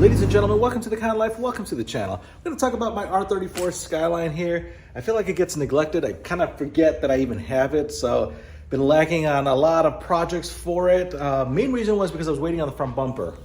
Ladies and gentlemen, welcome to the Kind of Life, welcome to the channel. I'm going to talk about my R34 Skyline here. I feel like it gets neglected. I kind of forget that I even have it, so been lacking on a lot of projects for it. Main reason was because I was waiting on the front bumper.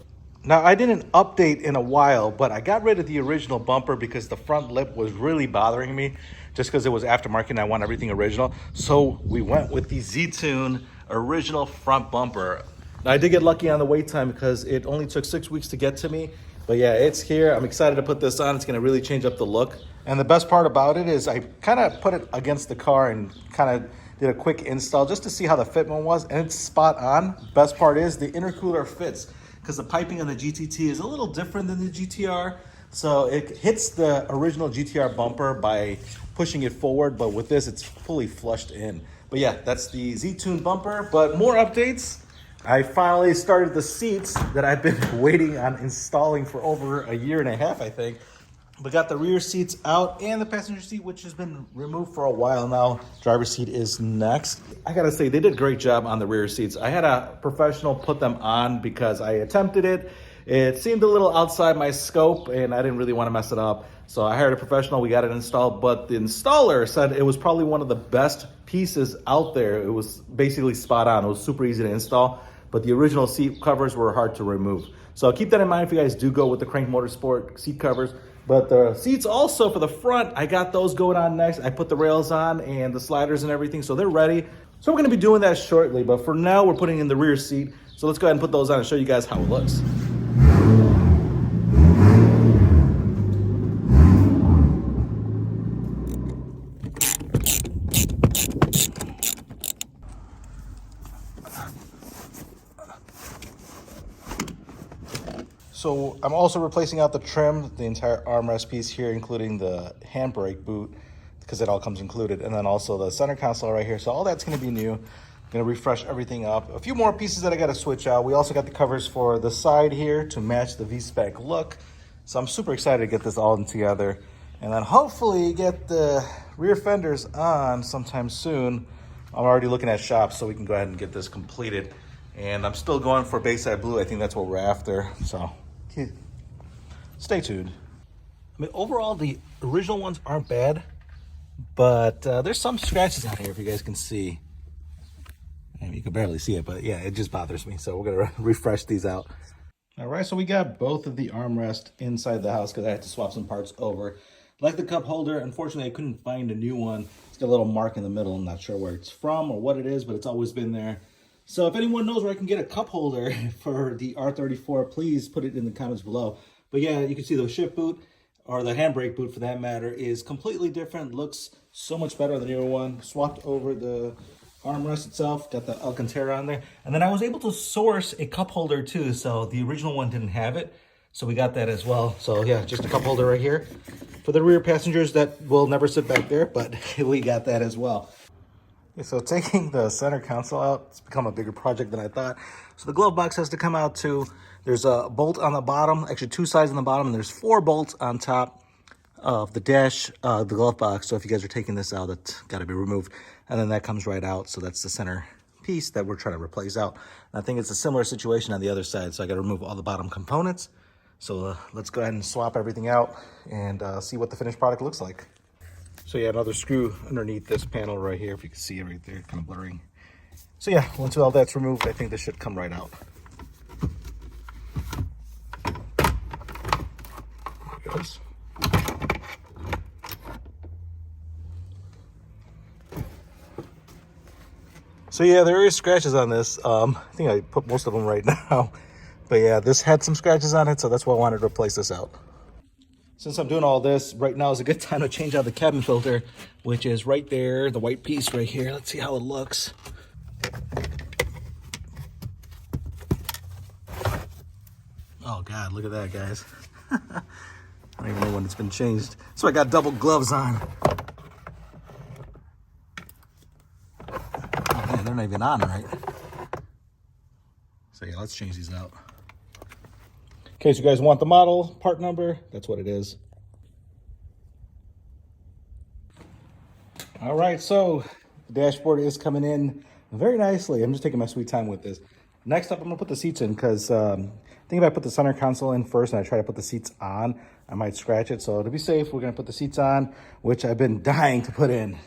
Now, I didn't update in a while, but I got rid of the original bumper because the front lip was really bothering me just because it was aftermarket and I want everything original. So we went with the Z-Tune original front bumper. Now, I did get lucky on the wait time because it only took 6 weeks to get to me. But yeah, it's here. I'm excited to put this on. It's going to really change up the look. And the best part about it is I kind of put it against the car and kind of did a quick install just to see how the fitment was. And it's spot on. Best part is the intercooler fits because the piping on the GTT is a little different than the GTR. So it hits the original GTR bumper by pushing it forward. But with this, it's fully flushed in. But yeah, that's the Z-Tune bumper. But more updates. I finally started the seats that I've been waiting on installing for over a year and a half, I think. We got the rear seats out and the passenger seat, which has been removed for a while now. Driver's seat is next. I gotta say, they did a great job on the rear seats. I had a professional put them on because I attempted it. It seemed a little outside my scope and I didn't really want to mess it up. So I hired a professional, we got it installed, but the installer said it was probably one of the best pieces out there. It was basically spot on. It was super easy to install. But the original seat covers were hard to remove. So keep that in mind if you guys do go with the Crank Motorsport seat covers. But the seats also for the front, I got those going on next. I put the rails on and the sliders and everything, so they're ready. So we're gonna be doing that shortly, but for now we're putting in the rear seat. So let's go ahead and put those on and show you guys how it looks. So I'm also replacing out the trim, the entire armrest piece here, including the handbrake boot, because it all comes included, and then also the center console right here. So all that's going to be new. I'm going to refresh everything up. A few more pieces that I got to switch out. We also got the covers for the side here to match the Vspec look. So I'm super excited to get this all together, and then hopefully get the rear fenders on sometime soon. I'm already looking at shops, so we can go ahead and get this completed. And I'm still going for Bayside Blue. I think that's what we're after. So stay tuned. I mean, overall, the original ones aren't bad, but there's some scratches on here, if you guys can see. I mean, you can barely see it, but yeah, it just bothers me. So we're gonna refresh these out. All right, so we got both of the armrests inside the house because I had to swap some parts over. Like the cup holder, unfortunately, I couldn't find a new one. It's got a little mark in the middle. I'm not sure where it's from or what it is, but it's always been there. So if anyone knows where I can get a cup holder for the R34, please put it in the comments below. But yeah, you can see the shift boot, or the handbrake boot for that matter, is completely different. Looks so much better than the newer one. Swapped over the armrest itself, got the Alcantara on there. And then I was able to source a cup holder too, so the original one didn't have it. So we got that as well. So yeah, just a cup holder right here. For the rear passengers that will never sit back there, but we got that as well. So taking the center console out, it's become a bigger project than I thought. So the glove box has to come out too. There's a bolt on the bottom, actually 2 sides on the bottom, and there's 4 bolts on top of the dash, the glove box. So if you guys are taking this out, it's got to be removed. And then that comes right out. So that's the center piece that we're trying to replace out. And I think it's a similar situation on the other side. So I got to remove all the bottom components. So let's go ahead and swap everything out and see what the finished product looks like. So yeah, another screw underneath this panel right here, if you can see it right there, kind of blurring. So yeah, once all that's removed, I think this should come right out. There it goes. So yeah, there is scratches on this. I think I put most of them right now. But yeah, this had some scratches on it, so that's why I wanted to replace this out. Since I'm doing all this, right now is a good time to change out the cabin filter, which is right there, the white piece right here. Let's see how it looks. Oh God, look at that, guys. I don't even know when it's been changed. So I got double gloves on. Oh man, they're not even on right. So yeah, let's change these out. In case you guys want the model, part number, that's what it is. All right, so the dashboard is coming in very nicely. I'm just taking my sweet time with this. Next up, I'm gonna put the seats in because I think if I put the center console in first and I try to put the seats on, I might scratch it. So to be safe, we're gonna put the seats on, which I've been dying to put in.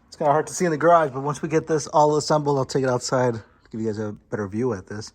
It's kind of hard to see in the garage, but once we get this all assembled, I'll take it outside to give you guys a better view at this.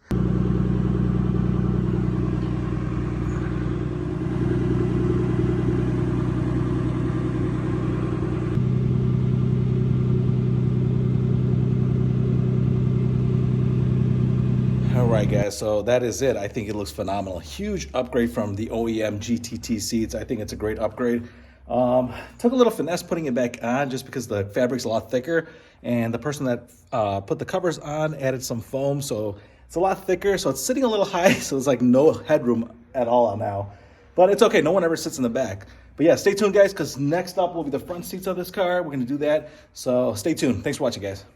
All right, guys, so that is it. I think it looks phenomenal. Huge upgrade from the OEM GTT seats. I think it's a great upgrade. Took a little finesse putting it back on just because the fabric's a lot thicker, and the person that put the covers on added some foam, so it's a lot thicker, so it's sitting a little high, so there's like no headroom at all now. But it's okay, no one ever sits in the back. But yeah, stay tuned, guys, because next up will be the front seats of this car. We're going to do that, so stay tuned. Thanks for watching, guys.